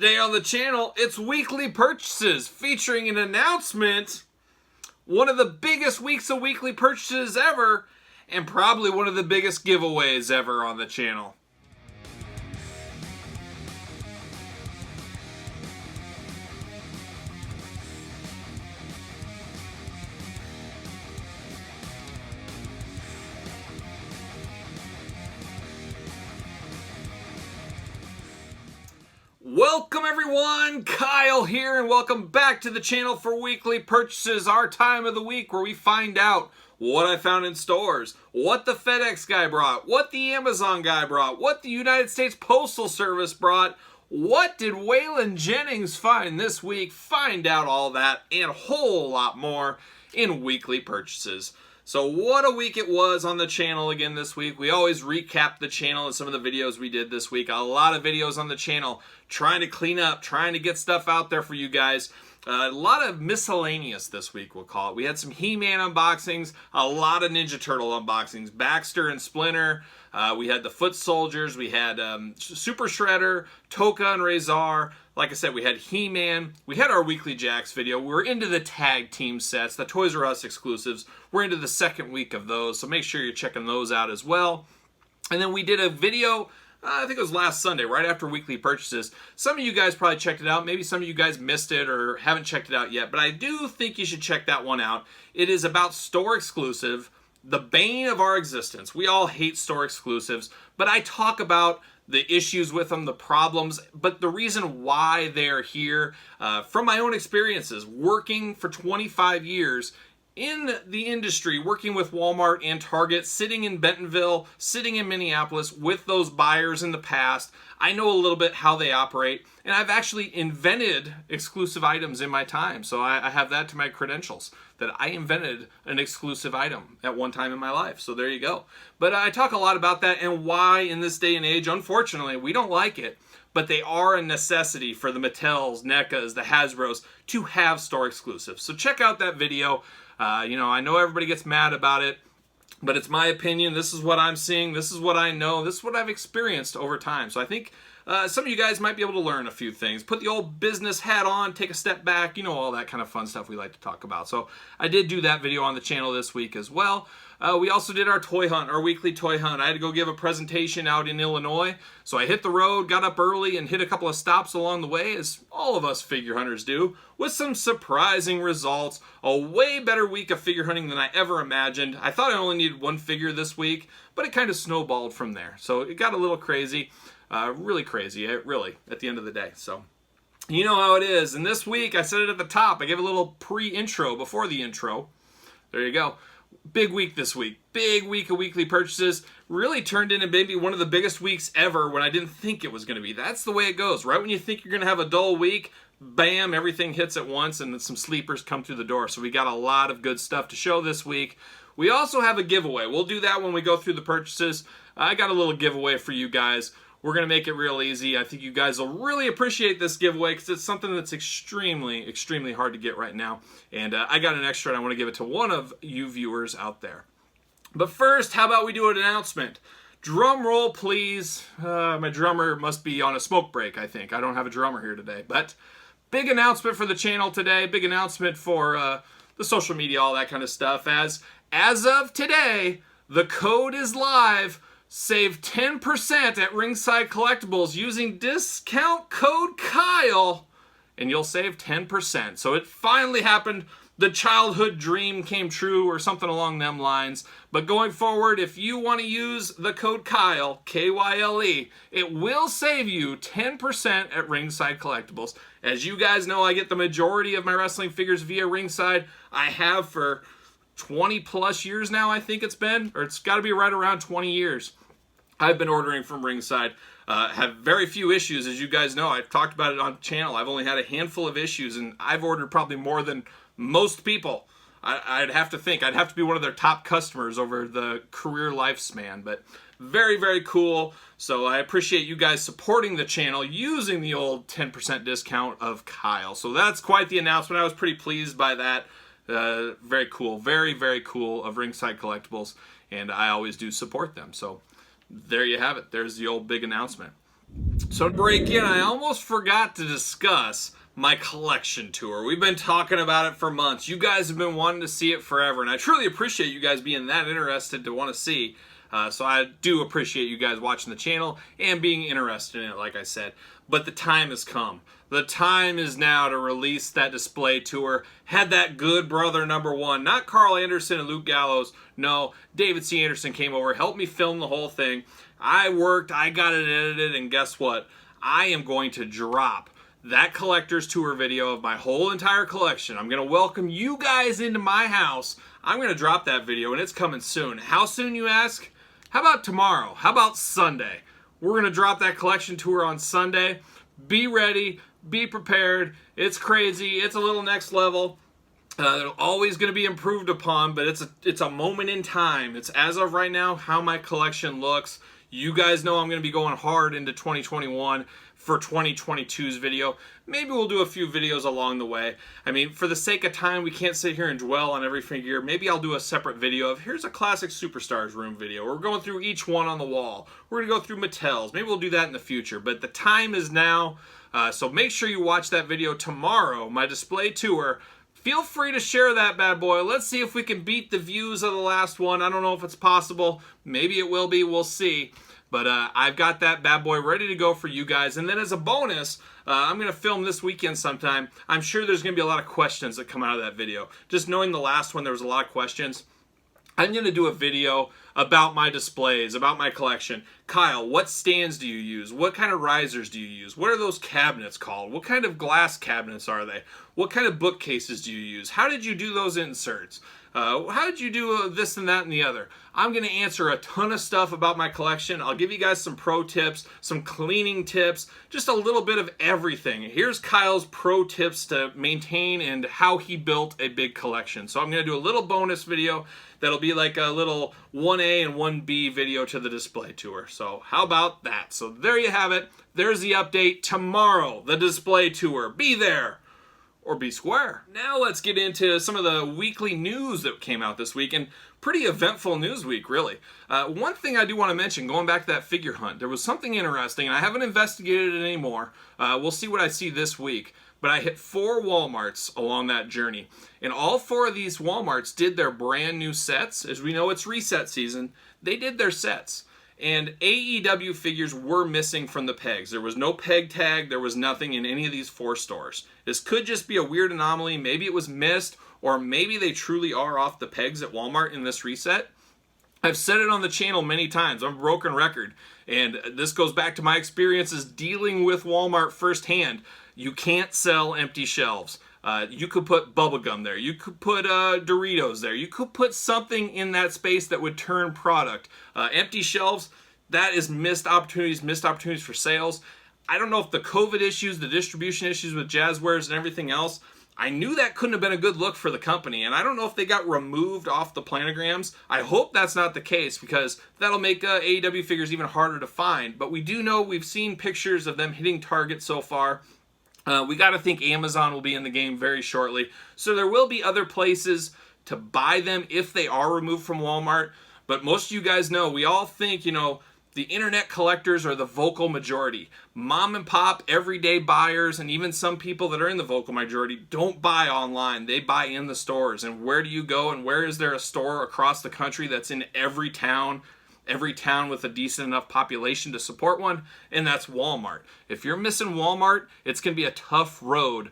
Today on the channel, it's weekly purchases featuring an announcement, one of the biggest weeks of weekly purchases ever, and probably one of the biggest giveaways ever on the channel. Welcome everyone, Kyle here, and welcome back to the channel for weekly purchases, our time of the week where we find out what I found in stores, what the FedEx guy brought, what the Amazon guy brought, what the United States Postal Service brought, what did Waylon Jennings find this week, find out all that and a whole lot more in weekly purchases. So what a week it was on the channel again this week. We always recap the channel and some of the videos we did this week. A lot of videos on the channel trying to clean up, trying to get stuff out there for you guys. A lot of miscellaneous this week, we'll call it. We had some He-Man unboxings, a lot of Ninja Turtle unboxings, Baxter and Splinter. We had the Foot Soldiers, we had Super Shredder, Toka and Razor. Like I said, we had He-Man. We had our weekly Jax video. We're into the tag team sets, the Toys R Us exclusives. We're into the second week of those, so make sure you're checking those out as well. And then we did a video, I think it was last Sunday, right after weekly purchases. Some of you guys probably checked it out. Maybe some of you guys missed it or haven't checked it out yet, but I do think you should check that one out. It is about store exclusive, the bane of our existence. We all hate store exclusives, but I talk about the issues with them, the problems, but the reason why they're here, from my own experiences, working for 25 years in the industry, working with Walmart and Target, sitting in Bentonville, sitting in Minneapolis with those buyers in the past. I know a little bit how they operate, and I've actually invented exclusive items in my time. So I have that to my credentials, that I invented an exclusive item at one time in my life. So there you go. But I talk a lot about that and why in this day and age, unfortunately, we don't like it. But they are a necessity for the Mattels, NECAs, the Hasbros to have store exclusives. So check out that video. I know everybody gets mad about it, but it's my opinion. This is what I'm seeing. This is what I know. This is what I've experienced over time. So I think some of you guys might be able to learn a few things. Put the old business hat on, take a step back, all that kind of fun stuff we like to talk about. So I did do that video on the channel this week as well. We also did our toy hunt, our weekly toy hunt. I had to go give a presentation out in Illinois. So I hit the road, got up early, and hit a couple of stops along the way, as all of us figure hunters do, with some surprising results. A way better week of figure hunting than I ever imagined. I thought I only needed one figure this week, but it kind of snowballed from there. So it got a little crazy, really crazy, really, at the end of the day. So you know how it is. And this week, I said it at the top. I gave a little pre-intro before the intro. There you go. Big week this week. Big week of weekly purchases. Really turned into maybe one of the biggest weeks ever when I didn't think it was going to be. That's the way it goes. Right when you think you're going to have a dull week, bam, everything hits at once and some sleepers come through the door. So we got a lot of good stuff to show this week. We also have a giveaway. We'll do that when we go through the purchases. I got a little giveaway for you guys. We're going to make it real easy. I think you guys will really appreciate this giveaway because it's something that's extremely, extremely hard to get right now. And I got an extra and I want to give it to one of you viewers out there. But first, how about we do an announcement? Drum roll, please. My drummer must be on a smoke break, I think. I don't have a drummer here today. But big announcement for the channel today. Big announcement for the social media, all that kind of stuff. As of today, the code is live. Save 10% at Ringside Collectibles using discount code Kyle, and you'll save 10%. So it finally happened. The childhood dream came true or something along them lines. But going forward, if you want to use the code Kyle, K-Y-L-E, it will save you 10% at Ringside Collectibles. As you guys know, I get the majority of my wrestling figures via Ringside. I have for 20 plus years now, I think it's been, or it's got to be right around 20 years. I've been ordering from Ringside. Have very few issues, as you guys know. I've talked about it on the channel. I've only had a handful of issues, and I've ordered probably more than most people. I'd have to think. I'd have to be one of their top customers over the career lifespan, but very, very cool. So I appreciate you guys supporting the channel using the old 10% discount of Kyle. So that's quite the announcement. I was pretty pleased by that. Very cool. Very, very cool of Ringside Collectibles, and I always do support them. So there you have it. There's the old big announcement. So to break in, I almost forgot to discuss my collection tour. We've been talking about it for months. You guys have been wanting to see it forever, and I truly appreciate you guys being that interested to want to see. So I do appreciate you guys watching the channel and being interested in it, like I said. But the time has come. The time is now to release that display tour. Had that good brother number one, not Carl Anderson and Luke Gallows. No, David C. Anderson came over, helped me film the whole thing. I worked, I got it edited, and guess what? I am going to drop that collector's tour video of my whole entire collection. I'm going to welcome you guys into my house. I'm going to drop that video, and it's coming soon. How soon, you ask? How about tomorrow? How about Sunday? We're going to drop that collection tour on Sunday. Be ready. Be prepared. It's crazy. It's a little next level. It'll always going to be improved upon, but it's a moment in time. It's as of right now how my collection looks. You guys know I'm going to be going hard into 2021 for 2022's video. Maybe we'll do a few videos along the way. I mean, for the sake of time, we can't sit here and dwell on every figure. Maybe I'll do a separate video of, here's a classic Superstars room video. We're going through each one on the wall. We're going to go through Mattels. Maybe we'll do that in the future, but the time is now. So make sure you watch that video tomorrow, my display tour. Feel free to share that bad boy. Let's see if we can beat the views of the last one. I don't know if it's possible. Maybe it will be. We'll see. But I've got that bad boy ready to go for you guys. And then as a bonus, I'm going to film this weekend sometime. I'm sure there's going to be a lot of questions that come out of that video. Just knowing the last one, there was a lot of questions. I'm going to do a video about my displays, about my collection. Kyle, what stands do you use? What kind of risers do you use? What are those cabinets called? What kind of glass cabinets are they? What kind of bookcases do you use? How did you do those inserts? How did you do this and that and the other? I'm going to answer a ton of stuff about my collection. I'll give you guys some pro tips, some cleaning tips, just a little bit of everything. Here's Kyle's pro tips to maintain and how he built a big collection. So I'm going to do a little bonus video that'll be like a little 1A and 1B video to the display tour. So how about that? So there you have it. There's the update. Tomorrow, the display tour. Be there. Or be square. Now let's get into some of the weekly news that came out this week, and pretty eventful news week, really. One thing I do want to mention, going back to that figure hunt, there was something interesting, and I haven't investigated it anymore. We'll see what I see this week. But I hit 4 Walmarts along that journey, and all 4 of these Walmarts did their brand new sets. As we know, it's reset season. They did their sets. And AEW figures were missing from the pegs. There was no peg tag. There was nothing in any of these 4 stores. This could just be a weird anomaly. Maybe it was missed, or maybe they truly are off the pegs at Walmart in this reset. I've said it on the channel many times. I'm a broken record. And this goes back to my experiences dealing with Walmart firsthand. You can't sell empty shelves. You could put bubblegum there. You could put Doritos there. You could put something in that space that would turn product. Empty shelves, that is missed opportunities for sales. I don't know if the COVID issues, the distribution issues with Jazzwares and everything else, I knew that couldn't have been a good look for the company, and I don't know if they got removed off the planograms. I hope that's not the case, because that'll make AEW figures even harder to find. But we do know, we've seen pictures of them hitting target so far. We got to think Amazon will be in the game very shortly. So there will be other places to buy them if they are removed from Walmart. But most of you guys know, we all think, you know, the internet collectors are the vocal majority. Mom and pop, everyday buyers, and even some people that are in the vocal majority don't buy online. They buy in the stores. And where do you go, and where is there a store across the country that's in every town with a decent enough population to support one? And that's Walmart. If you're missing Walmart, it's going to be a tough road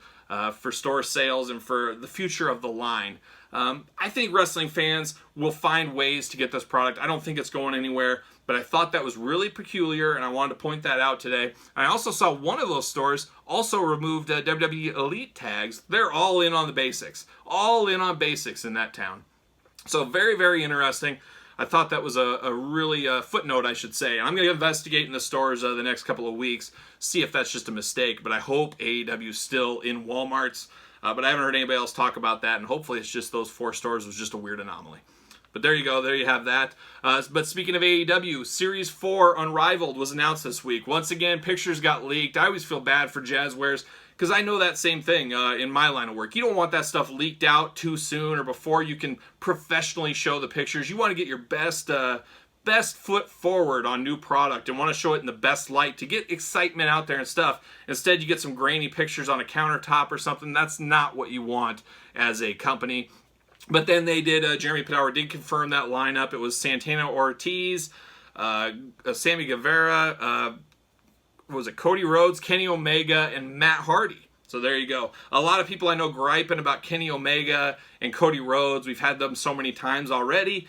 for store sales and for the future of the line. I think wrestling fans will find ways to get this product. I don't think it's going anywhere, but I thought that was really peculiar, and I wanted to point that out today. I also saw one of those stores also removed WWE Elite tags. They're all in on the basics. All in on basics in that town. So very, very interesting. I thought that was a really footnote, I should say. I'm going to investigate in the stores the next couple of weeks, see if that's just a mistake. But I hope AEW is still in Walmarts. But I haven't heard anybody else talk about that, and hopefully it's just those 4 stores was just a weird anomaly. But there you go, there you have that. But speaking of AEW, Series 4 Unrivaled was announced this week. Once again, pictures got leaked. I always feel bad for Jazzwares, because I know that same thing in my line of work. You don't want that stuff leaked out too soon or before you can professionally show the pictures. You want to get your best best foot forward on new product and want to show it in the best light to get excitement out there and stuff. Instead, you get some grainy pictures on a countertop or something. That's not what you want as a company. But then they did, Jeremy Padawer did confirm that lineup. It was Santana Ortiz, Sammy Guevara, Cody Rhodes, Kenny Omega, and Matt Hardy. So there you go. A lot of people I know griping about Kenny Omega and Cody Rhodes. We've had them so many times already.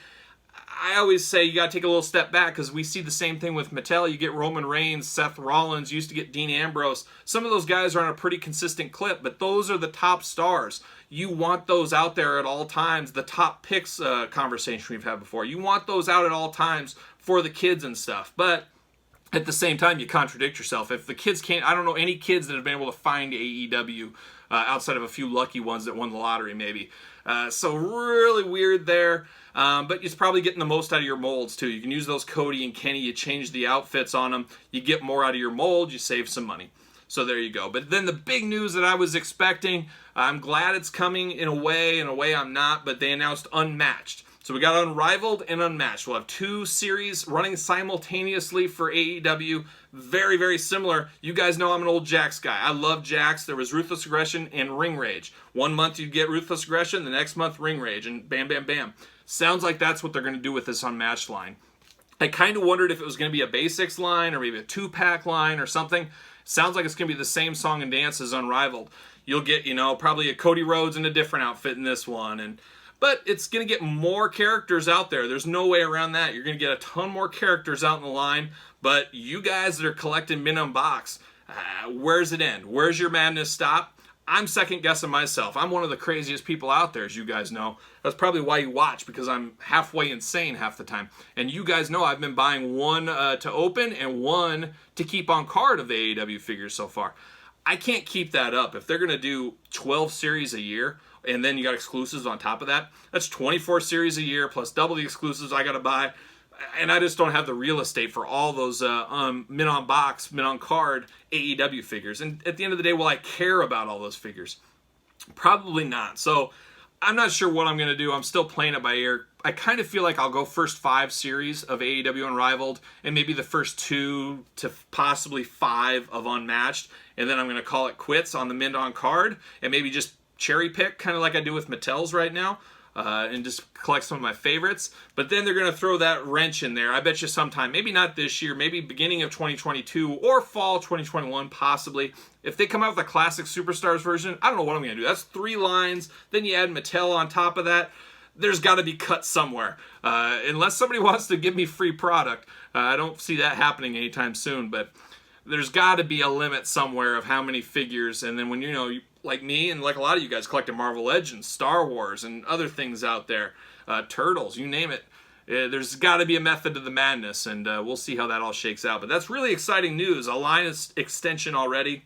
I always say you got to take a little step back because we see the same thing with Mattel. You get Roman Reigns, Seth Rollins, you used to get Dean Ambrose. Some of those guys are on a pretty consistent clip, but those are the top stars. You want those out there at all times. The top picks conversation we've had before. You want those out at all times for the kids and stuff. But at the same time, you contradict yourself. If the kids can't, I don't know any kids that have been able to find AEW outside of a few lucky ones that won the lottery maybe. So really weird there. But it's probably getting the most out of your molds too. You can use those Cody and Kenny. You change the outfits on them. You get more out of your mold. You save some money. So there you go. But then the big news that I was expecting, I'm glad it's coming in a way I'm not, but they announced Unmatched. So we got Unrivaled and Unmatched. We'll have 2 series running simultaneously for AEW. Very, very similar. You guys know I'm an old Jax guy. I love Jax. There was Ruthless Aggression and Ring Rage. One month you'd get Ruthless Aggression, the next month Ring Rage, and bam, bam, bam. Sounds like that's what they're going to do with this Unmatched line. I kind of wondered if it was going to be a basics line or maybe a 2-pack line or something. Sounds like it's going to be the same song and dance as Unrivaled. You'll get, probably a Cody Rhodes in a different outfit in this one. But it's going to get more characters out there. There's no way around that. You're going to get a ton more characters out in the line. But you guys that are collecting minimum box, where's it end? Where's your madness stop? I'm second guessing myself. I'm one of the craziest people out there, as you guys know. That's probably why you watch, because I'm halfway insane half the time. And you guys know I've been buying one to open and one to keep on card of the AEW figures so far. I can't keep that up. If they're going to do 12 series a year, and then you got exclusives on top of that, that's 24 series a year plus double the exclusives I got to buy. And I just don't have the real estate for all those mint on box, mint on card AEW figures. And at the end of the day, will I care about all those figures? Probably not. So I'm not sure what I'm going to do. I'm still playing it by ear. I kind of feel like I'll go first 5 series of AEW Unrivaled and maybe the first 2 to possibly 5 of Unmatched. And then I'm going to call it quits on the mint on card and maybe just cherry pick, kind of like I do with Mattel's right now. And just collect some of my favorites. But then they're going to throw that wrench in there. I bet you sometime, maybe not this year, maybe beginning of 2022 or fall 2021 possibly. If they come out with a classic Superstars version, I don't know what I'm going to do. That's 3 lines. Then you add Mattel on top of that. There's got to be cut somewhere. Unless somebody wants to give me free product. I don't see that happening anytime soon. But there's got to be a limit somewhere of how many figures. And then when like me and like a lot of you guys collecting Marvel Legends, Star Wars, and other things out there, Turtles, you name it. There's got to be a method to the madness, and we'll see how that all shakes out. But that's really exciting news. A line extension already.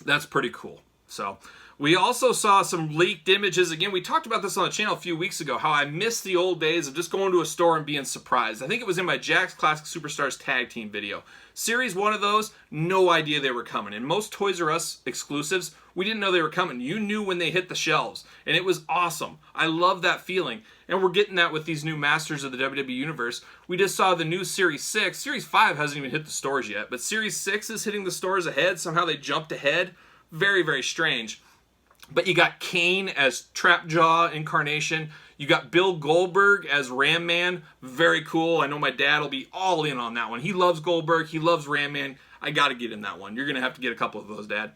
That's pretty cool. So we also saw some leaked images. Again, we talked about this on the channel a few weeks ago, how I missed the old days of just going to a store and being surprised. I think it was in my Jax Classic Superstars Tag Team video. Series 1 of those, no idea they were coming. And most Toys R Us exclusives, we didn't know they were coming. You knew when they hit the shelves, and it was awesome. I love that feeling, and we're getting that with these new Masters of the WWE Universe. We just saw the new Series 6. Series 5 hasn't even hit the stores yet, but Series 6 is hitting the stores ahead. Somehow they jumped ahead. Very, very strange. But you got Kane as Trapjaw incarnation. You got Bill Goldberg as Ram Man. Very cool. I know my dad will be all in on that one. He loves Goldberg. He loves Ram Man. I got to get in that one. You're going to have to get a couple of those, Dad.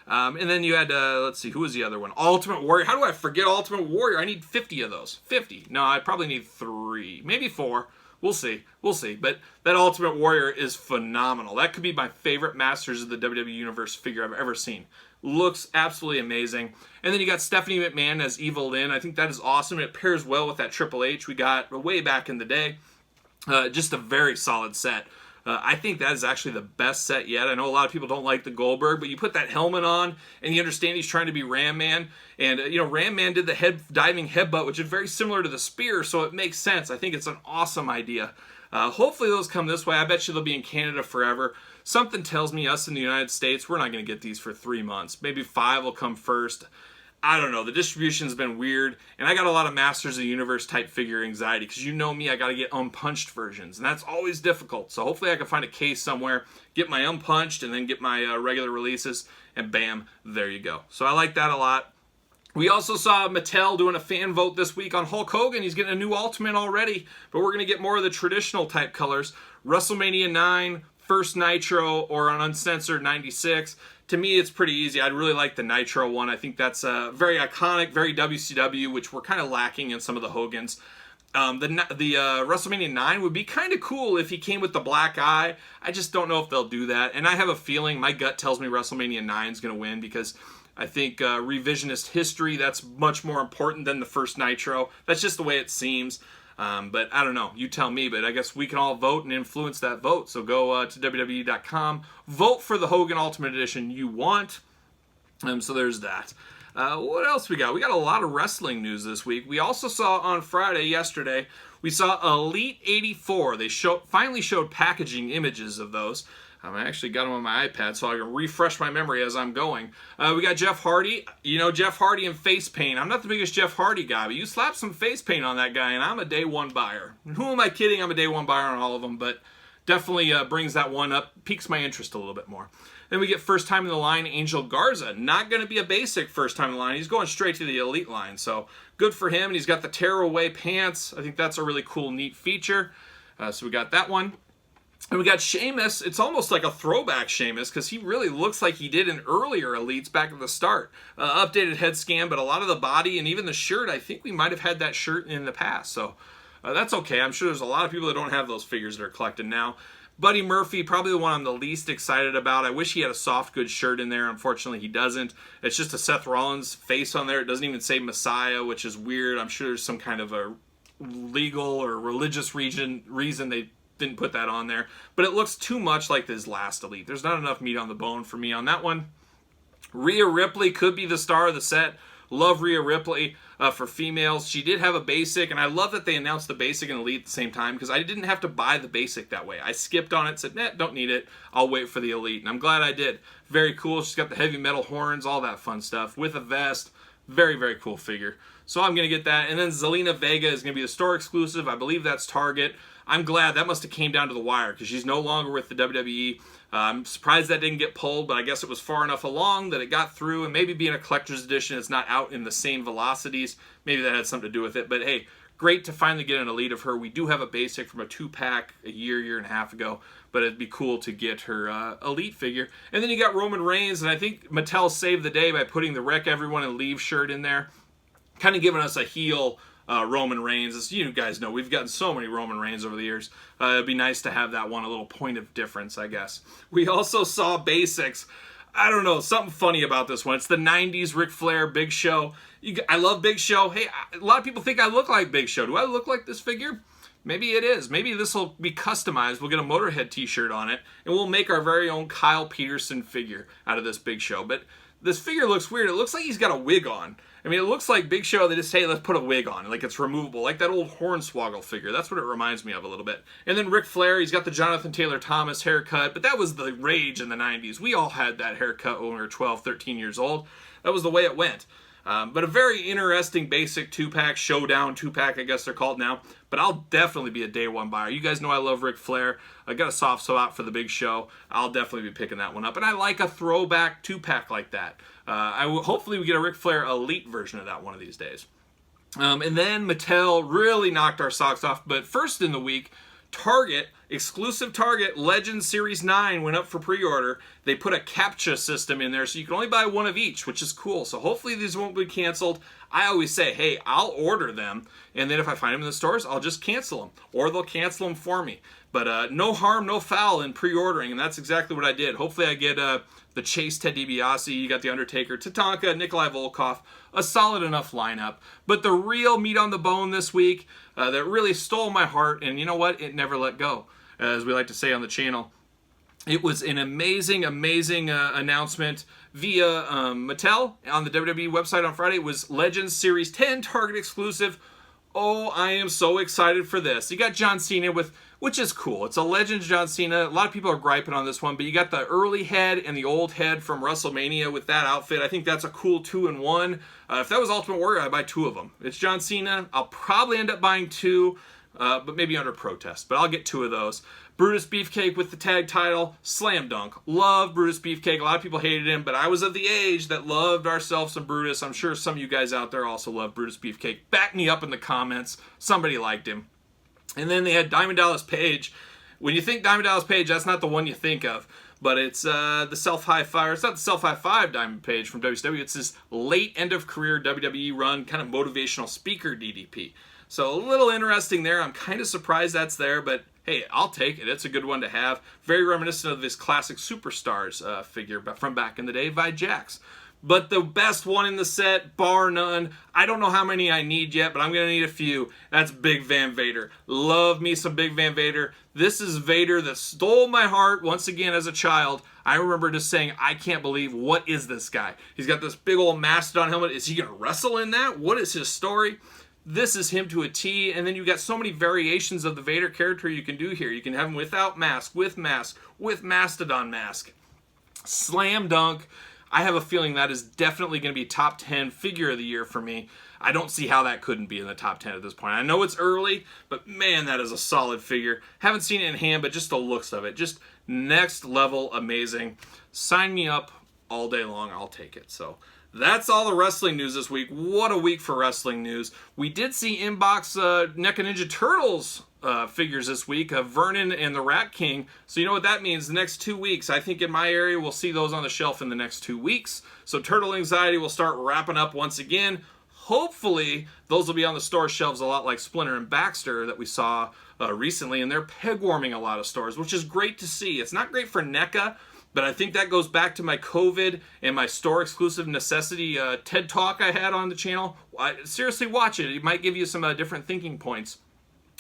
And then you had, let's see, who was the other one? Ultimate Warrior. How do I forget Ultimate Warrior? I need 50 of those. 50. No, I probably need 3. Maybe 4. We'll see. We'll see. But that Ultimate Warrior is phenomenal. That could be my favorite Masters of the WWE Universe figure I've ever seen. Looks absolutely amazing. And then you got Stephanie McMahon as Evil Lynn. I think that is awesome. It pairs well with that Triple H we got way back in the day. Just a very solid set. I think that is actually the best set yet. I know a lot of people don't like the Goldberg, but you put that helmet on, and you understand he's trying to be Ram Man. And, Ram Man did the diving headbutt, which is very similar to the spear, so it makes sense. I think it's an awesome idea. Hopefully those come this way. I bet you they'll be in Canada forever. Something tells me us in the United States, we're not going to get these for 3 months. Maybe 5 will come first. I don't know. The distribution's been weird, and I got a lot of Masters of the Universe type figure anxiety because you know me, I got to get unpunched versions, and that's always difficult. So hopefully I can find a case somewhere, get my unpunched, and then get my regular releases, and bam, there you go. So I like that a lot. We also saw Mattel doing a fan vote this week on Hulk Hogan. He's getting a new Ultimate already, but we're going to get more of the traditional type colors. WrestleMania 9, First Nitro, or an uncensored 96. To me, it's pretty easy. I'd really like the Nitro one. I think that's very iconic, very WCW, which we're kind of lacking in some of the Hogans. The WrestleMania 9 would be kind of cool if he came with the black eye. I just don't know if they'll do that. And I have a feeling, my gut tells me WrestleMania 9 is going to win because I think revisionist history, that's much more important than the first Nitro. That's just the way it seems. But I don't know. You tell me. But I guess we can all vote and influence that vote. So go to WWE.com. Vote for the Hogan Ultimate Edition you want. So there's that. What else we got? We got a lot of wrestling news this week. We also saw on Friday, yesterday, we saw Elite 84. They finally showed packaging images of those. I actually got them on my iPad so I can refresh my memory as I'm going. We got Jeff Hardy. You know, Jeff Hardy and face paint. I'm not the biggest Jeff Hardy guy, but you slap some face paint on that guy, and I'm a day one buyer. Who am I kidding? I'm a day one buyer on all of them, but definitely brings that one up, piques my interest a little bit more. Then we get first time in the line, Angel Garza. Not going to be a basic first time in the line. He's going straight to the Elite line, so good for him. And he's got the tearaway pants. I think that's a really cool, neat feature. So we got that one. And we got Sheamus. It's almost like a throwback Sheamus because he really looks like he did in earlier Elites back at the start. Updated head scan, but a lot of the body and even the shirt, I think we might have had that shirt in the past. So that's okay. I'm sure there's a lot of people that don't have those figures that are collecting now. Buddy Murphy, probably the one I'm the least excited about. I wish he had a soft goods shirt in there. Unfortunately, he doesn't. It's just a Seth Rollins face on there. It doesn't even say Messiah, which is weird. I'm sure there's some kind of a legal or religious reason they didn't put that on there. But it looks too much like this last Elite. There's not enough meat on the bone for me on that one. Rhea Ripley could be the star of the set. Love Rhea Ripley for females. She did have a basic, and I love that they announced the basic and Elite at the same time because I didn't have to buy the basic that way. I skipped on it, said, nah, don't need it. I'll wait for the Elite, and I'm glad I did. Very cool. She's got the heavy metal horns, all that fun stuff with a vest. Very, very cool figure. So I'm going to get that. And then Zelina Vega is going to be the store exclusive. I believe that's Target. I'm glad that must have came down to the wire because she's no longer with the WWE. I'm surprised that didn't get pulled, but I guess it was far enough along that it got through, and maybe being a collector's edition, it's not out in the same velocities. Maybe that had something to do with it, but hey, great to finally get an Elite of her. We do have a basic from a 2-pack a year and a half ago, but it'd be cool to get her Elite figure. And then you got Roman Reigns, and I think Mattel saved the day by putting the Wreck Everyone and Leave shirt in there, kind of giving us a heel Roman Reigns. As you guys know, we've gotten so many Roman Reigns over the years. It'd be nice to have that one, a little point of difference, I guess. We also saw basics. I don't know, something funny about this one. It's the 90s Ric Flair, Big Show. I love Big Show. Hey, a lot of people think I look like Big Show. Do I look like this figure? Maybe it is. Maybe this will be customized. We'll get a Motorhead t-shirt on it, and we'll make our very own Kyle Peterson figure out of this Big Show. But this figure looks weird. It looks like he's got a wig on. I mean, it looks like Big Show, they just say, let's put a wig on. Like it's removable. Like that old Hornswoggle figure. That's what it reminds me of a little bit. And then Ric Flair, he's got the Jonathan Taylor Thomas haircut. But that was the rage in the 90s. We all had that haircut when we were 12, 13 years old. That was the way it went. But a very interesting basic 2-pack, showdown 2-pack, I guess they're called now. But I'll definitely be a day one buyer. You guys know I love Ric Flair. I got a soft spot for the Big Show. I'll definitely be picking that one up. And I like a throwback 2-pack like that. Hopefully we get a Ric Flair Elite version of that one of these days. And then Mattel really knocked our socks off. But first in the week, Target, exclusive Target, Legends Series 9 went up for pre-order. They put a CAPTCHA system in there, so you can only buy one of each, which is cool. So hopefully these won't be canceled. I always say, hey, I'll order them, and then if I find them in the stores, I'll just cancel them. Or they'll cancel them for me. But no harm, no foul in pre-ordering, and that's exactly what I did. Hopefully I get the Chase Ted DiBiase, you got the Undertaker, Tatanka, Nikolai Volkov, a solid enough lineup. But the real meat on the bone this week that really stole my heart, and you know what? It never let go, as we like to say on the channel. It was an amazing, amazing announcement via Mattel on the WWE website on Friday. It was Legends Series 10 Target exclusive Oh, I am so excited for this. You got John Cena which is cool. It's a Legends John Cena. A lot of people are griping on this one, but you got the early head and the old head from WrestleMania with that outfit. I think that's a cool 2-in-1. If that was Ultimate Warrior, I'd buy 2 of them. It's John Cena. I'll probably end up buying 2, but maybe under protest. But I'll get 2 of those. Brutus Beefcake with the tag title, slam dunk. Love Brutus Beefcake. A lot of people hated him, but I was of the age that loved ourselves some Brutus. I'm sure some of you guys out there also love Brutus Beefcake. Back me up in the comments. Somebody liked him. And then they had Diamond Dallas Page. When you think Diamond Dallas Page, that's not the one you think of. But it's the self-high-five. It's not the self-high-five Diamond Page from WCW. It's this late end-of-career WWE run, kind of motivational speaker DDP. So a little interesting there. I'm kind of surprised that's there, but hey, I'll take it. It's a good one to have. Very reminiscent of this classic Superstars figure from back in the day, by Jax. But the best one in the set, bar none. I don't know how many I need yet, but I'm going to need a few. That's Big Van Vader. Love me some Big Van Vader. This is Vader that stole my heart once again as a child. I remember just saying, I can't believe, what is this guy? He's got this big old Mastodon helmet. Is he going to wrestle in that? What is his story? This is him to a T, and then you got so many variations of the Vader character you can do here. You can have him without mask, with Mastodon mask. Slam dunk. I have a feeling that is definitely going to be top 10 figure of the year for me. I don't see how that couldn't be in the top 10 at this point. I know it's early, but man, that is a solid figure. Haven't seen it in hand, but just the looks of it. Just next level amazing. Sign me up all day long. I'll take it. So that's all the wrestling news this week. What a week for wrestling news. We did see inbox NECA Ninja Turtles figures this week of Vernon and the Rat King. So you know what that means. The next 2 weeks, I think in my area, we'll see those on the shelf in the next 2 weeks. So Turtle Anxiety will start wrapping up once again. Hopefully, those will be on the store shelves a lot like Splinter and Baxter that we saw recently, and they're peg warming a lot of stores, which is great to see. It's not great for NECA, but I think that goes back to my COVID and my store-exclusive necessity TED Talk I had on the channel. Seriously, watch it. It might give you some different thinking points.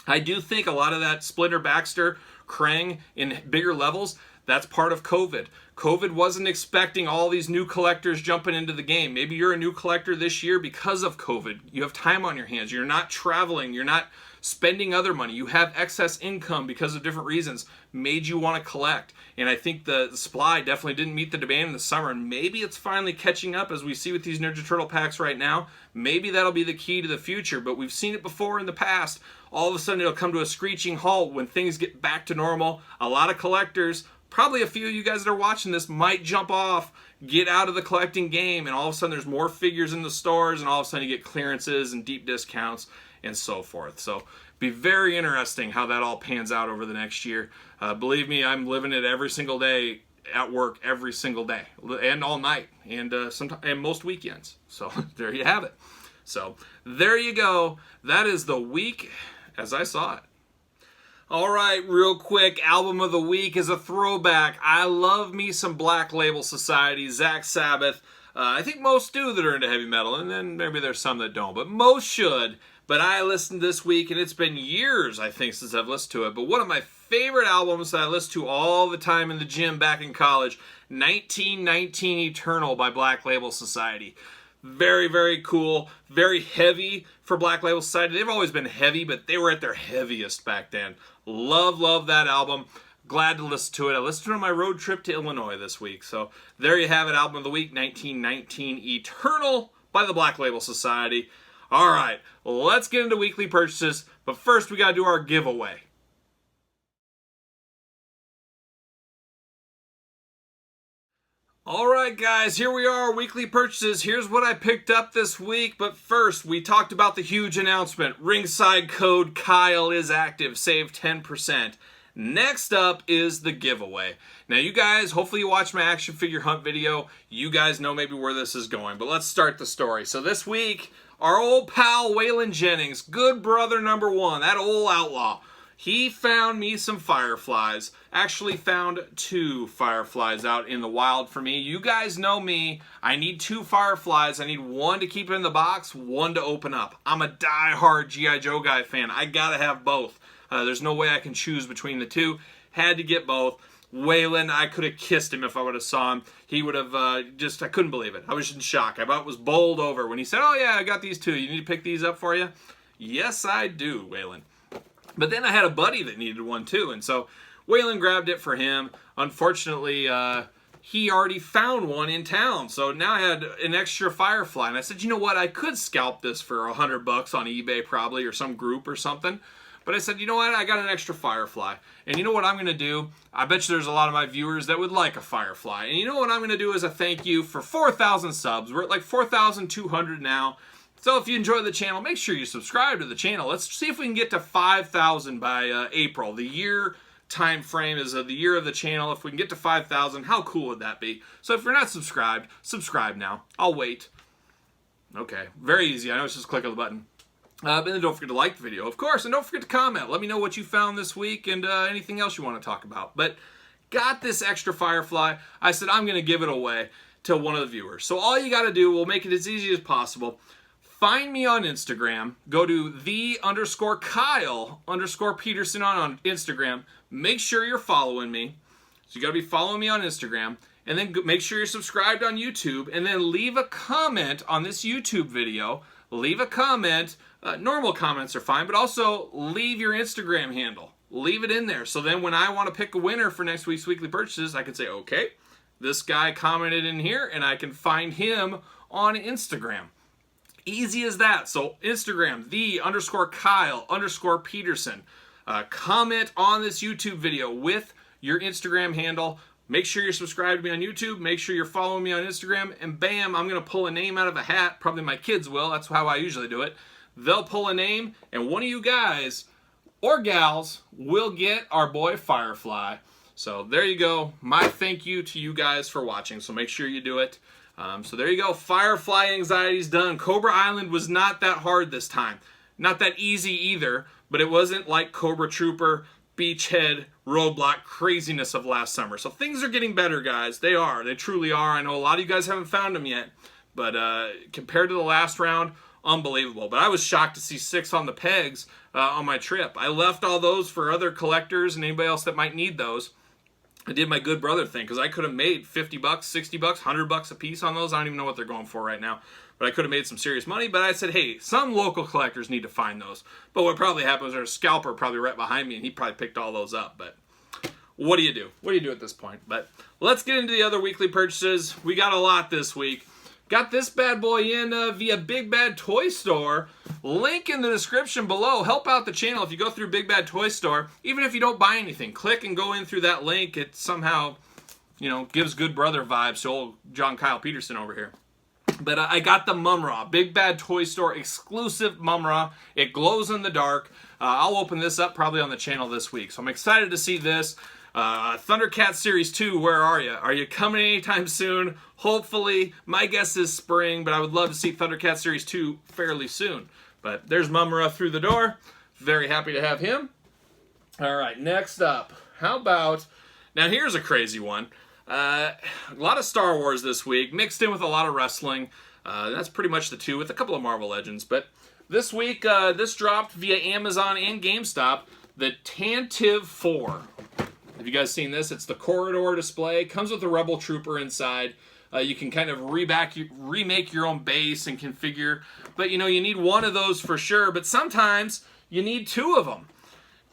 I do think a lot of that Splinter, Baxter, Krang in bigger levels, that's part of COVID. COVID wasn't expecting all these new collectors jumping into the game. Maybe you're a new collector this year because of COVID. You have time on your hands. You're not traveling. You're not spending other money. You have excess income because of different reasons. Made you want to collect. And I think the supply definitely didn't meet the demand in the summer. And maybe it's finally catching up as we see with these Ninja Turtle packs right now. Maybe that'll be the key to the future. But we've seen it before in the past. All of a sudden it'll come to a screeching halt when things get back to normal. A lot of collectors, probably a few of you guys that are watching this, might jump off, get out of the collecting game, and all of a sudden there's more figures in the stores, and all of a sudden you get clearances and deep discounts and so forth. So be very interesting how that all pans out over the next year. Believe me, I'm living it every single day at work, every single day, and all night, and most weekends. So there you have it. So there you go. That is the week as I saw it. All right, real quick, album of the week is a throwback. I love me some Black Label Society, Zach Sabbath. I think most do that are into heavy metal, and then maybe there's some that don't, but most should. But I listened this week, and it's been years, I think, since I've listened to it. But one of my favorite albums that I listened to all the time in the gym back in college, 1919 Eternal by Black Label Society. Very, very cool. Very heavy for Black Label Society. They've always been heavy, but they were at their heaviest back then. Love that album. Glad to listen to it. I listened to it on my road trip to Illinois this week. So there you have it. Album of the week, 1919 Eternal by the Black Label Society. All right, let's get into weekly purchases. But first, we got to do our giveaway. Alright guys, here we are, weekly purchases. Here's what I picked up this week, but first, we talked about the huge announcement. Ringside code Kyle is active, save 10%. Next up is the giveaway. Now you guys, hopefully you watched my action figure hunt video. You guys know maybe where this is going, but let's start the story. So this week, our old pal Waylon Jennings, good brother number one, that old outlaw, he found me some Fireflies. Actually found 2 Fireflies out in the wild for me. You guys know me. I need 2 Fireflies. I need 1 to keep in the box, 1 to open up. I'm a die-hard G.I. Joe guy fan. I gotta have both. There's no way I can choose between the 2. Had to get both. Waylon, I could have kissed him if I would have saw him. He would have I couldn't believe it. I was in shock. I about was bowled over when he said, oh yeah, I got these 2. You need to pick these up for you? Yes, I do, Waylon. But then I had a buddy that needed one too, and so Waylon grabbed it for him. Unfortunately, he already found one in town, so now I had an extra Firefly, and I said, you know what, I could scalp this for $100 on eBay probably, or some group or something. But I said, you know what, I got an extra Firefly, and you know what I'm going to do? I bet you there's a lot of my viewers that would like a Firefly, and you know what I'm going to do as a thank you for 4,000 subs. We're at like 4,200 now. So if you enjoy the channel, make sure you subscribe to the channel. Let's see if we can get to 5,000 by April. The year time frame is the year of the channel. If we can get to 5,000, how cool would that be? So if you're not subscribed, subscribe now. I'll wait. Okay, very easy. I know it's just click on the button. And then don't forget to like the video, of course, and don't forget to comment. Let me know what you found this week and anything else you want to talk about. But got this extra Firefly. I said I'm going to give it away to one of the viewers. So all you got to do, we'll make it as easy as possible. Find me on Instagram. Go to _Kyle_Peterson on Instagram. Make sure you're following me. So you got to be following me on Instagram. And then make sure you're subscribed on YouTube. And then leave a comment on this YouTube video. Leave a comment. Normal comments are fine, but also leave your Instagram handle. Leave it in there. So then when I want to pick a winner for next week's weekly purchases, I can say, okay, this guy commented in here, and I can find him on Instagram. Easy as that. So Instagram, _Kyle_Peterson. Comment on this YouTube video with your Instagram handle. Make sure you're subscribed to me on YouTube. Make sure you're following me on Instagram. And bam, I'm going to pull a name out of a hat. Probably my kids will. That's how I usually do it. They'll pull a name, and one of you guys or gals will get our boy Firefly. So there you go. My thank you to you guys for watching. So make sure you do it. So there you go. Firefly anxiety's done. Cobra Island was not that hard this time. Not that easy either, but it wasn't like Cobra Trooper, Beachhead, Roadblock craziness of last summer. So things are getting better, guys. They are. They truly are. I know a lot of you guys haven't found them yet, but compared to the last round, unbelievable. But I was shocked to see 6 on the pegs on my trip. I left all those for other collectors and anybody else that might need those. I did my good brother thing because I could have made $50, $60, $100 a piece on those. I don't even know what they're going for right now, but I could have made some serious money. But I said, hey, some local collectors need to find those. But what probably happened was there's a scalper probably right behind me, and he probably picked all those up. But what do you do? What do you do at this point? But let's get into the other weekly purchases. We got a lot this week. Got this bad boy in via Big Bad Toy Store. Link in the description below. Help out the channel if you go through Big Bad Toy Store. Even if you don't buy anything, click and go in through that link. It somehow, you know, gives good brother vibes to old John Kyle Peterson over here. But I got the Mum-Ra. Big Bad Toy Store exclusive Mum-Ra. It glows in the dark. I'll open this up probably on the channel this week. So I'm excited to see this. Thundercat Series 2, where are you? Are you coming anytime soon? Hopefully. My guess is spring, but I would love to see Thundercat Series 2 fairly soon. But there's Mum-Ra through the door. Very happy to have him. All right, next up. How about... Now, here's a crazy one. A lot of Star Wars this week, mixed in with a lot of wrestling. That's pretty much the two, with a couple of Marvel Legends. But this week, this dropped via Amazon and GameStop, the Tantive 4. Have you guys seen this? It's the corridor display. Comes with a Rebel Trooper inside. You can kind of remake your own base and configure. But, you know, you need one of those for sure. But sometimes you need 2 of them.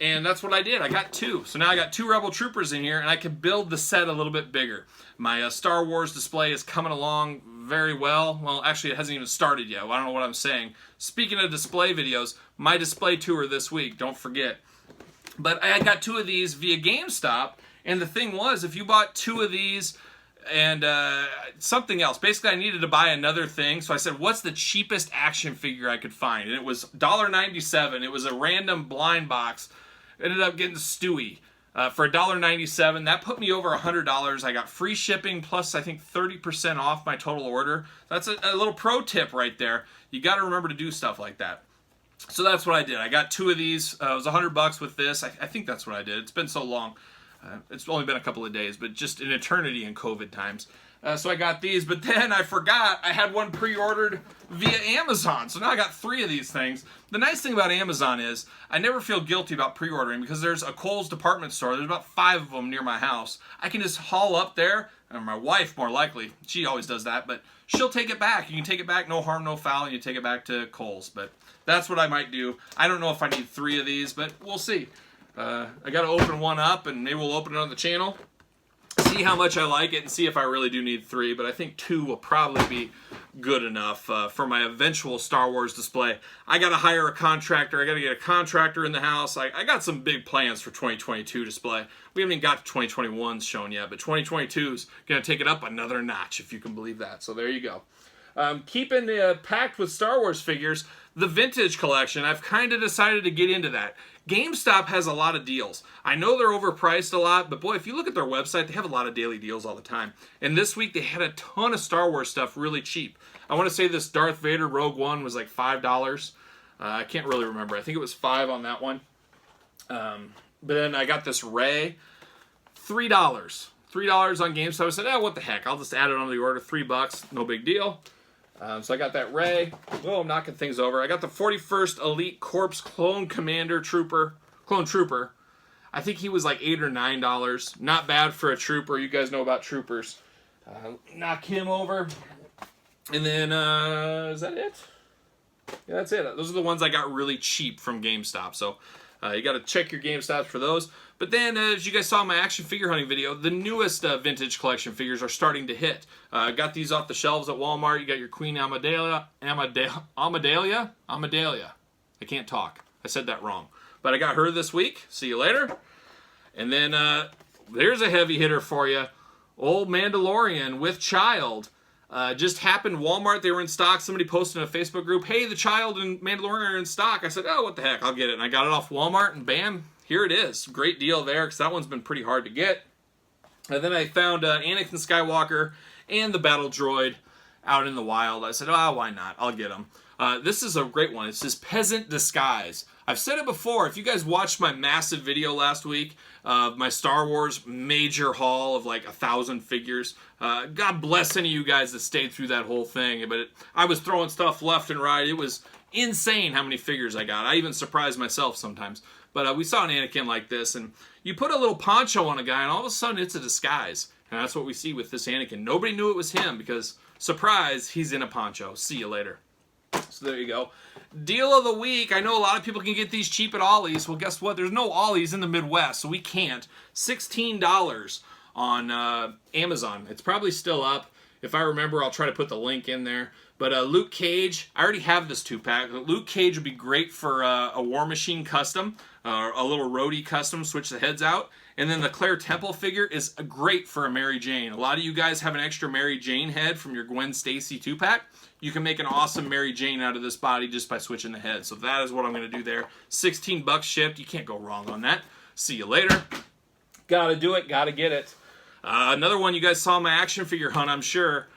And that's what I did. I got 2. So now I got 2 Rebel Troopers in here, and I can build the set a little bit bigger. My Star Wars display is coming along very well. Well, actually, it hasn't even started yet. Well, I don't know what I'm saying. Speaking of display videos, my display tour this week, don't forget. But I got 2 of these via GameStop, and the thing was, if you bought 2 of these and something else, basically I needed to buy another thing, so I said, what's the cheapest action figure I could find? And it was $1.97. It was a random blind box. Ended up getting Stewie for $1.97. That put me over $100. I got free shipping plus, I think, 30% off my total order. That's a little pro tip right there. You got to remember to do stuff like that. So that's what I did. I got 2 of these. It was $100 with this. I think that's what I did. It's been so long. It's only been a couple of days, but just an eternity in COVID times. So I got these, but then I forgot I had one pre-ordered via Amazon. So now I got 3 of these things. The nice thing about Amazon is I never feel guilty about pre-ordering because there's a Kohl's department store. There's about 5 of them near my house. I can just haul up there, and my wife more likely, she always does that, but she'll take it back. You can take it back, no harm, no foul, and you take it back to Kohl's. But that's what I might do. I don't know if I need 3 of these, but we'll see. I got to open one up, and maybe we'll open it on the channel, see how much I like it, and see if I really do need 3, but I think 2 will probably be good enough for my eventual Star Wars display. I got to hire a contractor. I got to get a contractor in the house. I got some big plans for 2022 display. We haven't even got to 2021's shown yet, but 2022 is going to take it up another notch, if you can believe that. So there you go. Keeping packed with Star Wars figures, the vintage collection, I've kind of decided to get into that. GameStop has a lot of deals. I know they're overpriced a lot, but boy, if you look at their website, they have a lot of daily deals all the time. And this week, they had a ton of Star Wars stuff really cheap. I want to say this Darth Vader Rogue One was like $5. I can't really remember. I think it was $5 on that one. But then I got this Rey, $3. $3 on GameStop. I said, oh, what the heck? I'll just add it on the order. $3, no big deal. So I got that Rey. Oh, I'm knocking things over. I got the 41st Elite Corps Clone Trooper. I think he was like $8 or $9. Not bad for a trooper. You guys know about troopers. Knock him over. And then, is that it? Yeah, that's it. Those are the ones I got really cheap from GameStop. So you got to check your GameStops for those. But then, as you guys saw in my action figure hunting video, the newest vintage collection figures are starting to hit. Got these off the shelves at Walmart. You got your Queen Amidala. I can't talk. I said that wrong. But I got her this week. See you later. And then, there's a heavy hitter for you. Old Mandalorian with Child. Just happened. Walmart, they were in stock. Somebody posted in a Facebook group, hey, the Child and Mandalorian are in stock. I said, oh, what the heck, I'll get it. And I got it off Walmart, and bam, here it is. Great deal there, because that one's been pretty hard to get. And then I found Anakin Skywalker and the Battle Droid out in the wild. I said, oh, why not? I'll get them. This is a great one. It's this Peasant Disguise. I've said it before. If you guys watched my massive video last week, my Star Wars major haul of like 1,000 figures, God bless any of you guys that stayed through that whole thing. But I was throwing stuff left and right. It was insane how many figures I got. I even surprised myself sometimes. But we saw an Anakin like this, and you put a little poncho on a guy, and all of a sudden it's a disguise. And that's what we see with this Anakin. Nobody knew it was him because, surprise, he's in a poncho. See you later. So there you go. Deal of the week. I know a lot of people can get these cheap at Ollie's. Well, guess what? There's no Ollie's in the Midwest, so we can't. $16 on Amazon. It's probably still up. If I remember, I'll try to put the link in there. But Luke Cage, I already have this 2-pack. Luke Cage would be great for a War Machine custom, a little roadie custom, switch the heads out. And then the Claire Temple figure is great for a Mary Jane. A lot of you guys have an extra Mary Jane head from your Gwen Stacy 2-pack. You can make an awesome Mary Jane out of this body just by switching the head. So that is what I'm going to do there. $16 shipped. You can't go wrong on that. See you later. Gotta do it. Gotta get it. Another one you guys saw my action figure hunt, I'm sure.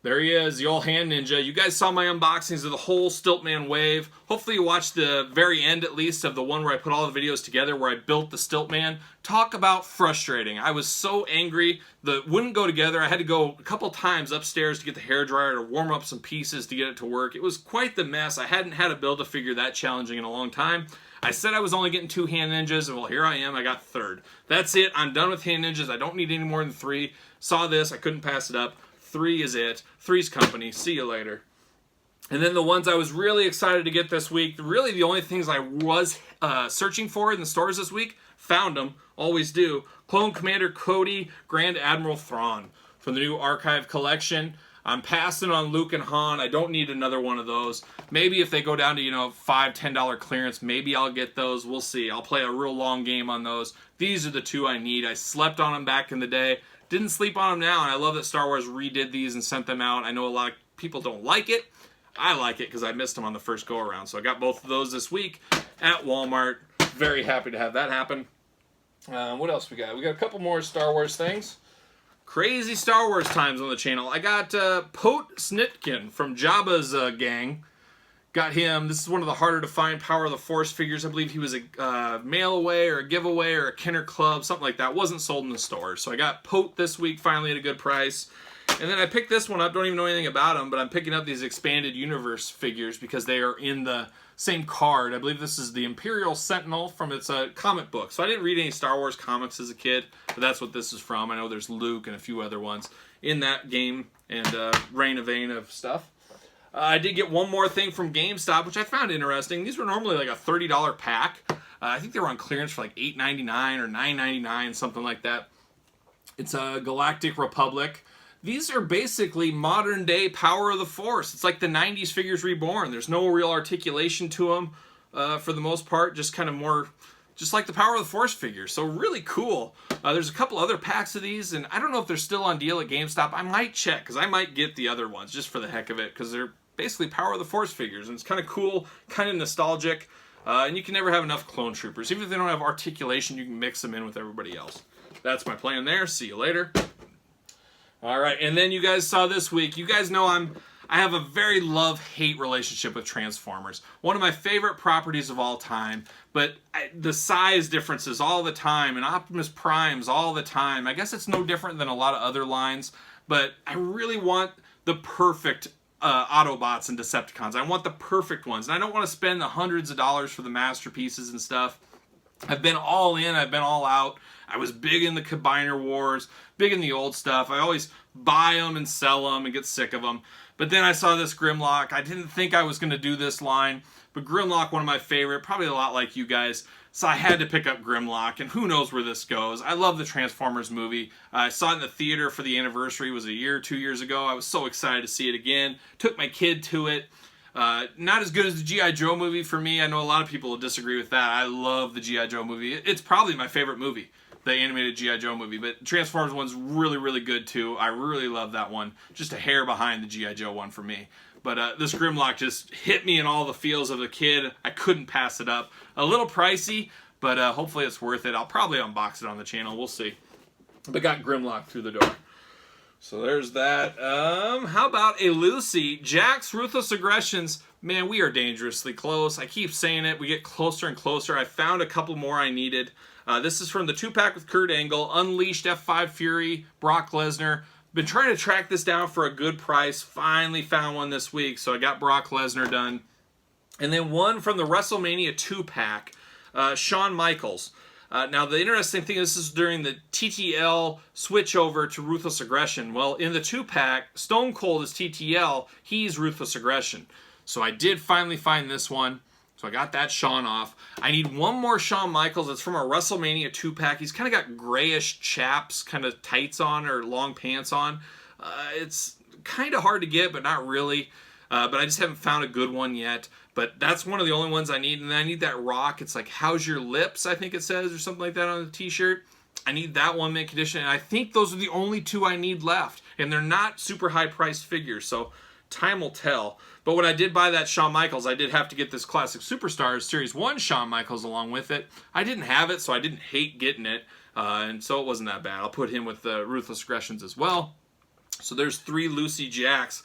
There he is, the old hand ninja. You guys saw my unboxings of the whole Stiltman wave. Hopefully you watched the very end, at least, of the one where I put all the videos together where I built the Stiltman. Talk about frustrating. I was so angry. The wouldn't go together. I had to go a couple times upstairs to get the hairdryer to warm up some pieces to get it to work. It was quite the mess. I hadn't had a build a figure that challenging in a long time. I said I was only getting 2 hand ninjas, and well, here I am. I got 3rd. That's it. I'm done with hand ninjas. I don't need any more than 3. Saw this. I couldn't pass it up. 3 is it. 3's company. See you later. And then the ones I was really excited to get this week, really the only things I was searching for in the stores this week, found them. Always do. Clone Commander Cody, Grand Admiral Thrawn from the new Archive Collection. I'm passing on Luke and Han. I don't need another one of those. Maybe if they go down to, $5, $10 clearance, maybe I'll get those. We'll see. I'll play a real long game on those. These are the 2 I need. I slept on them back in the day. Didn't sleep on them now, and I love that Star Wars redid these and sent them out. I know a lot of people don't like it. I like it because I missed them on the first go-around. So I got both of those this week at Walmart. Very happy to have that happen. What else we got? We got a couple more Star Wars things. Crazy Star Wars times on the channel. I got Pote Snitkin from Jabba's gang. Got him. This is one of the harder to find Power of the Force figures. I believe he was a mail away or a giveaway or a Kenner Club, something like that. Wasn't sold in the store. So I got Pote this week finally at a good price. And then I picked this one up, don't even know anything about them, but I'm picking up these Expanded Universe figures because they are in the same card. I believe this is the Imperial Sentinel from its comic book. So I didn't read any Star Wars comics as a kid, but that's what this is from. I know there's Luke and a few other ones in that game and Reign of Vain of stuff. I did get one more thing from GameStop, which I found interesting. These were normally like a $30 pack. I think they were on clearance for like $8.99 or $9.99, something like that. It's a Galactic Republic. These are basically modern day Power of the Force. It's like the 90s Figures Reborn. There's no real articulation to them for the most part. Just kind of more, just like the Power of the Force figures. So really cool. There's a couple other packs of these, and I don't know if they're still on deal at GameStop. I might check, because I might get the other ones just for the heck of it, because they're basically Power of the Force figures, and it's kind of cool, kind of nostalgic, and you can never have enough clone troopers. Even if they don't have articulation, you can mix them in with everybody else. That's my plan there. See you later. All right, and then you guys saw this week. You guys know I have a very love-hate relationship with Transformers. One of my favorite properties of all time, but the size differences all the time, and Optimus Primes all the time. I guess it's no different than a lot of other lines, but I really want the perfect Autobots and Decepticons. I want the perfect ones, and I don't want to spend the hundreds of dollars for the masterpieces and stuff. I've been all in, I've been all out. I was big in the Combiner Wars, big in the old stuff. I always buy them and sell them and get sick of them. But then I saw this Grimlock. I didn't think I was going to do this line, but Grimlock, one of my favorite, probably a lot like you guys. So I had to pick up Grimlock, and who knows where this goes. I love the Transformers movie. I saw it in the theater for the anniversary. It was a year or 2 years ago. I was so excited to see it again. Took my kid to it. Not as good as the G.I. Joe movie for me. I know a lot of people will disagree with that. I love the G.I. Joe movie. It's probably my favorite movie, the animated G.I. Joe movie. But Transformers one's really, really good too. I really love that one. Just a hair behind the G.I. Joe one for me. But this Grimlock just hit me in all the feels of a kid. I couldn't pass it up. A little pricey, but hopefully it's worth it. I'll probably unbox it on the channel. We'll see. But got Grimlock through the door. So there's that. How about a Lucy? Jack's Ruthless Aggressions. Man, we are dangerously close. I keep saying it. We get closer and closer. I found a couple more I needed. This is from the 2-pack with Kurt Angle, Unleashed F5 Fury, Brock Lesnar. Been trying to track this down for a good price. Finally found one this week, so I got Brock Lesnar done. And then one from the WrestleMania 2-pack, Shawn Michaels. Now, the interesting thing is this is during the TTL switch over to Ruthless Aggression. Well, in the 2-pack, Stone Cold is TTL. He's Ruthless Aggression. So I did finally find this one. So I got that Shawn off. I need one more Shawn Michaels. It's from a WrestleMania 2-pack. He's kind of got grayish chaps, kind of tights on or long pants on. It's kind of hard to get, but not really. But I just haven't found a good one yet. But that's one of the only ones I need. And then I need that Rock. It's like, how's your lips, I think it says, or something like that on the t-shirt. I need that one mint condition. And I think those are the only two I need left. And they're not super high-priced figures, so time will tell. But when I did buy that Shawn Michaels, I did have to get this Classic Superstars Series 1 Shawn Michaels along with it. I didn't have it, so I didn't hate getting it. And so it wasn't that bad. I'll put him with the Ruthless Aggressions as well. So there's 3 Lucy Jacks.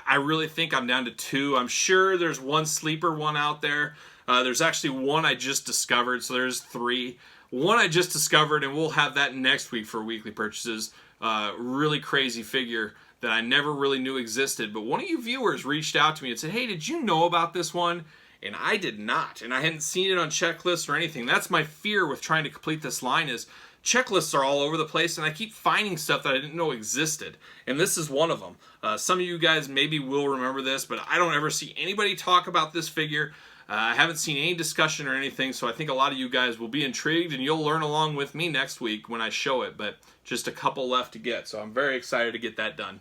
I really think I'm down to 2. I'm sure there's one sleeper one out there. There's actually one I just discovered, so there's 3. One I just discovered, and we'll have that next week for weekly purchases. Really crazy figure that I never really knew existed. But one of you viewers reached out to me and said, hey, did you know about this one? And I did not. And I hadn't seen it on checklists or anything. That's my fear with trying to complete this line is checklists are all over the place, and I keep finding stuff that I didn't know existed. And this is one of them. Some of you guys maybe will remember this, but I don't ever see anybody talk about this figure. I haven't seen any discussion or anything, so I think a lot of you guys will be intrigued, and you'll learn along with me next week when I show it, but just a couple left to get, so I'm very excited to get that done.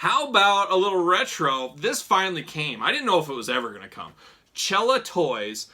How about a little retro? This finally came. I didn't know if it was ever going to come. Cella Toys,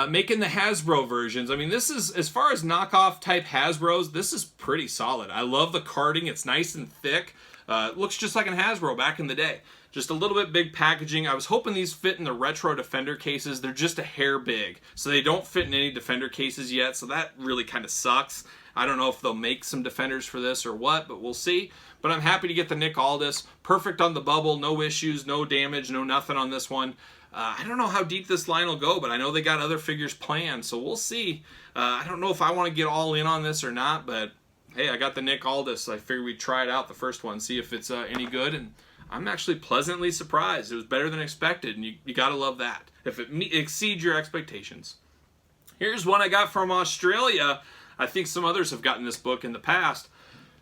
making the Hasbro versions. I mean, this is, as far as knockoff type Hasbros, this is pretty solid. I love the carding. It's nice and thick. It looks just like a Hasbro back in the day. Just a little bit big packaging. I was hoping these fit in the retro Defender cases. They're just a hair big, so they don't fit in any Defender cases yet, so that really kind of sucks. I don't know if they'll make some Defenders for this or what, but we'll see. But I'm happy to get the Nick Aldis. Perfect on the bubble, no issues, no damage, no nothing on this one. I don't know how deep this line will go, but I know they got other figures planned, so we'll see. I don't know if I want to get all in on this or not, but hey, I got the Nick Aldis. I figured we'd try it out, the first one, see if it's any good, and I'm actually pleasantly surprised. It was better than expected, and you got to love that, if it exceeds your expectations. Here's one I got from Australia. I think some others have gotten this book in the past.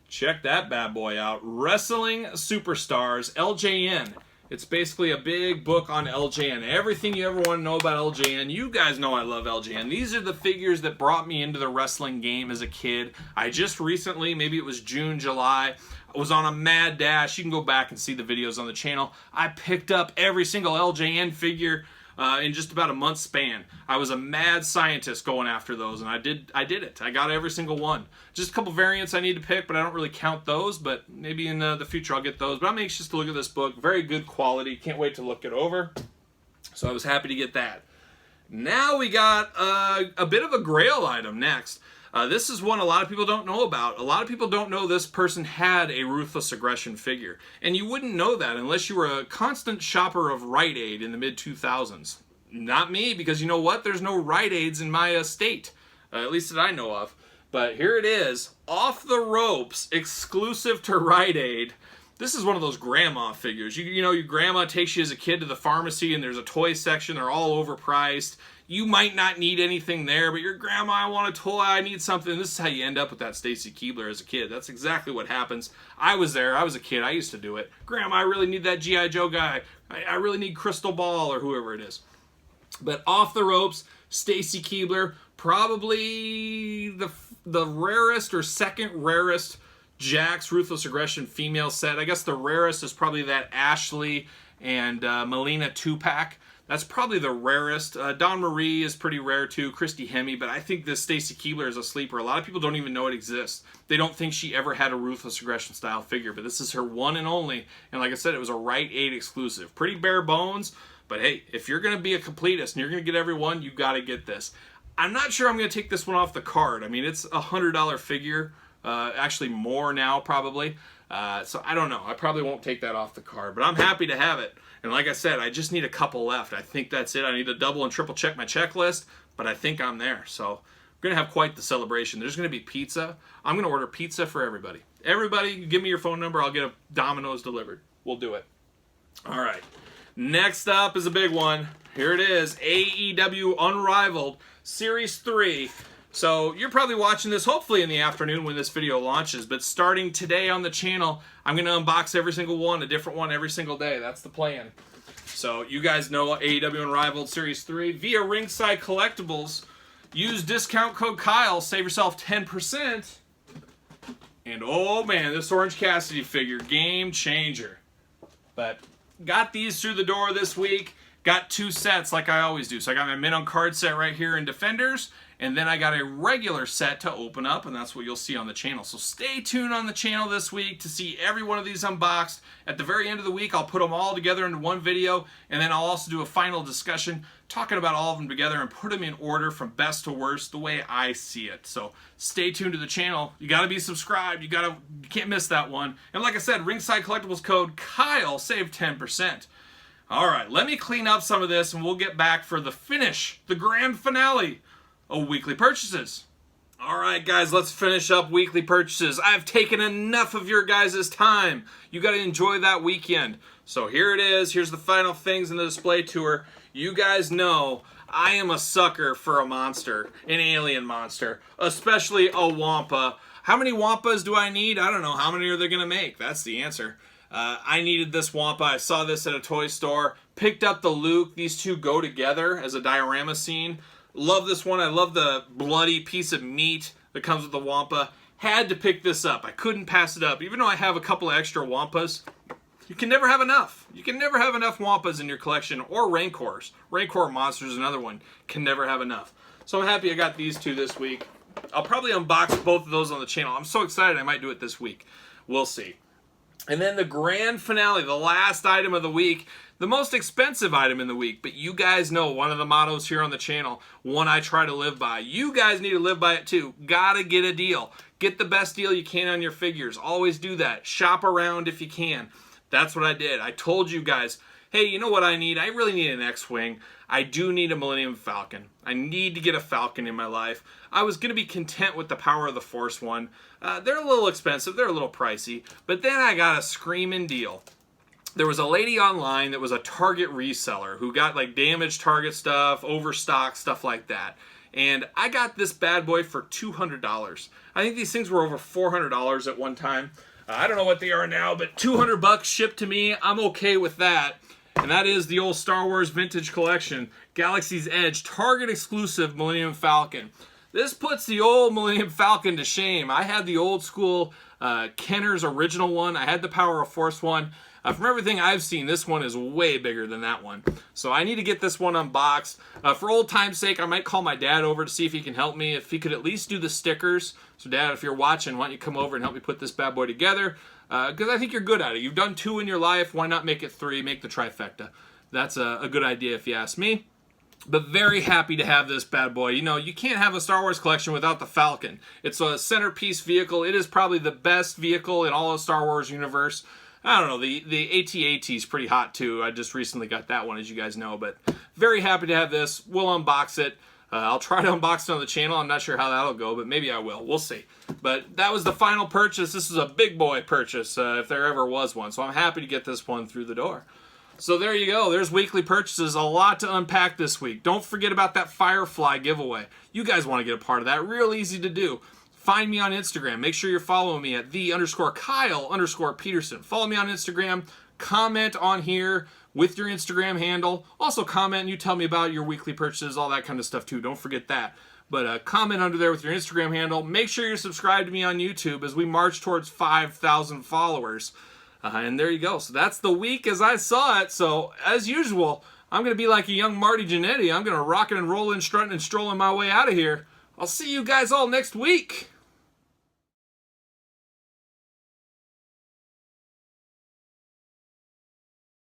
Check that bad boy out. Wrestling Superstars, LJN. It's basically a big book on LJN. Everything you ever want to know about LJN. You guys know I love LJN. These are the figures that brought me into the wrestling game as a kid. I just recently, maybe it was June, July, I was on a mad dash. You can go back and see the videos on the channel. I picked up every single LJN figure in just about a month span. I was a mad scientist going after those, and I did it. I got every single one. Just a couple variants I need to pick, but I don't really count those, but maybe in the future I'll get those. But I'm anxious to look at this book. Very good quality. Can't wait to look it over. So I was happy to get that. Now we got a bit of a grail item next. This is one a lot of people don't know about. A lot of people don't know this person had a Ruthless Aggression figure. And you wouldn't know that unless you were a constant shopper of Rite Aid in the mid-2000s. Not me, because you know what? There's no Rite Aids in my state, at least that I know of. But here it is, off the ropes, exclusive to Rite Aid. This is one of those grandma figures. You know, your grandma takes you as a kid to the pharmacy and there's a toy section. They're all overpriced. You might not need anything there, but your grandma, I want a toy, I need something. This is how you end up with that Stacy Keibler as a kid. That's exactly what happens. I was there. I was a kid. I used to do it. Grandma, I really need that G.I. Joe guy. I really need Crystal Ball or whoever it is. But off the ropes, Stacy Keibler, probably the rarest or second rarest Jack's Ruthless Aggression female set. I guess the rarest is probably that Ashley and Melina 2-pack. That's probably the rarest. Dawn Marie is pretty rare too, Christy Hemme, but I think this Stacy Keibler is a sleeper. A lot of people don't even know it exists. They don't think she ever had a Ruthless Aggression style figure, but this is her one and only, and like I said, it was a Rite Aid exclusive. Pretty bare bones, but hey, if you're going to be a completist and you're going to get every one, you got to get this. I'm not sure I'm going to take this one off the card. I mean, it's a $100 figure, actually more now probably, so I don't know. I probably won't take that off the card, but I'm happy to have it. And like I said, I just need a couple left. I think that's it. I need to double and triple check my checklist, but I think I'm there. So I'm going to have quite the celebration. There's going to be pizza. I'm going to order pizza for everybody. Everybody, give me your phone number. I'll get a Domino's delivered. We'll do it. All right. Next up is a big one. Here it is. AEW Unrivaled Series 3. So you're probably watching this hopefully in the afternoon when this video launches, but starting today on the channel, I'm going to unbox every single one, a different one every single day. That's the plan. So you guys know AEW Unrivaled Series 3 via Ringside Collectibles. Use discount code Kyle, save yourself 10%. And oh man, this Orange Cassidy figure, game changer. But got these through the door this week. Got two sets like I always do. So I got my Mint on Card set right here in Defenders. And then I got a regular set to open up, and that's what you'll see on the channel. So stay tuned on the channel this week to see every one of these unboxed. At the very end of the week, I'll put them all together into one video, and then I'll also do a final discussion talking about all of them together and put them in order from best to worst the way I see it. So stay tuned to the channel. You got to be subscribed. You can't miss that one. And like I said, Ringside Collectibles code Kyle, save 10%. All right, let me clean up some of this, and we'll get back for the finish, the grand finale of weekly purchases. All right, guys, let's finish up weekly purchases. I've taken enough of your guys' time. You got to enjoy that weekend. So here it is. Here's the final things in the display tour. You guys know I am a sucker for a monster, an alien monster, especially a Wampa. How many Wampas do I need? I don't know. How many are they going to make? That's the answer. I needed this Wampa. I saw this at a toy store. Picked up the Luke. These two go together as a diorama scene. Love this one. I love the bloody piece of meat that comes with the Wampa. Had to pick this up. I couldn't pass it up. Even though I have a couple of extra Wampas, you can never have enough. You can never have enough Wampas in your collection, or Rancors. Rancor Monsters is another one. Can never have enough. So I'm happy I got these two this week. I'll probably unbox both of those on the channel. I'm so excited I might do it this week. We'll see. And then the grand finale, the last item of the week, the most expensive item in the week, but you guys know one of the mottos here on the channel, one I try to live by. You guys need to live by it too. Gotta get a deal. Get the best deal you can on your figures. Always do that. Shop around if you can. That's what I did. I told you guys, hey, you know what I need? I really need an X-Wing. I do need a Millennium Falcon. I need to get a Falcon in my life. I was going to be content with the Power of the Force one. They're a little expensive. They're a little pricey. But then I got a screaming deal. There was a lady online that was a Target reseller who got like damaged Target stuff, overstock, stuff like that. And I got this bad boy for $200. I think these things were over $400 at one time. I don't know what they are now, but $200 shipped to me. I'm okay with that. And that is the old Star Wars Vintage Collection, Galaxy's Edge, Target exclusive Millennium Falcon. This puts the old Millennium Falcon to shame. I had the old school Kenner's original one. I had the Power of Force one. From everything I've seen, this one is way bigger than that one. So I need to get this one unboxed. For old time's sake, I might call my dad over to see if he can help me. If he could at least do the stickers. So Dad, if you're watching, why don't you come over and help me put this bad boy together? Because I think you're good at it. You've done 2 in your life. Why not make it 3? Make the trifecta. That's a good idea if you ask me. But very happy to have this bad boy. You know, you can't have a Star Wars collection without the Falcon. It's a centerpiece vehicle. It is probably the best vehicle in all of Star Wars universe. I don't know, the AT-AT is pretty hot too. I just recently got that one, as you guys know. But very happy to have this. We'll unbox it. I'll try to unbox it on the channel. I'm not sure how that'll go, but maybe I will. We'll see. But that was the final purchase. This is a big boy purchase, if there ever was one. So I'm happy to get this one through the door. So there you go. There's weekly purchases. A lot to unpack this week. Don't forget about that Firefly giveaway. You guys want to get a part of that. Real easy to do. Find me on Instagram. Make sure you're following me at _Kyle_Peterson. Follow me on Instagram. Comment on here with your Instagram handle. Also comment and you tell me about your weekly purchases, all that kind of stuff too. Don't forget that. But comment under there with your Instagram handle. Make sure you're subscribed to me on YouTube as we march towards 5,000 followers. And there you go. So that's the week as I saw it. So as usual, I'm going to be like a young Marty Jannetty. I'm going to rock it and roll and strutting and strolling my way out of here. I'll see you guys all next week.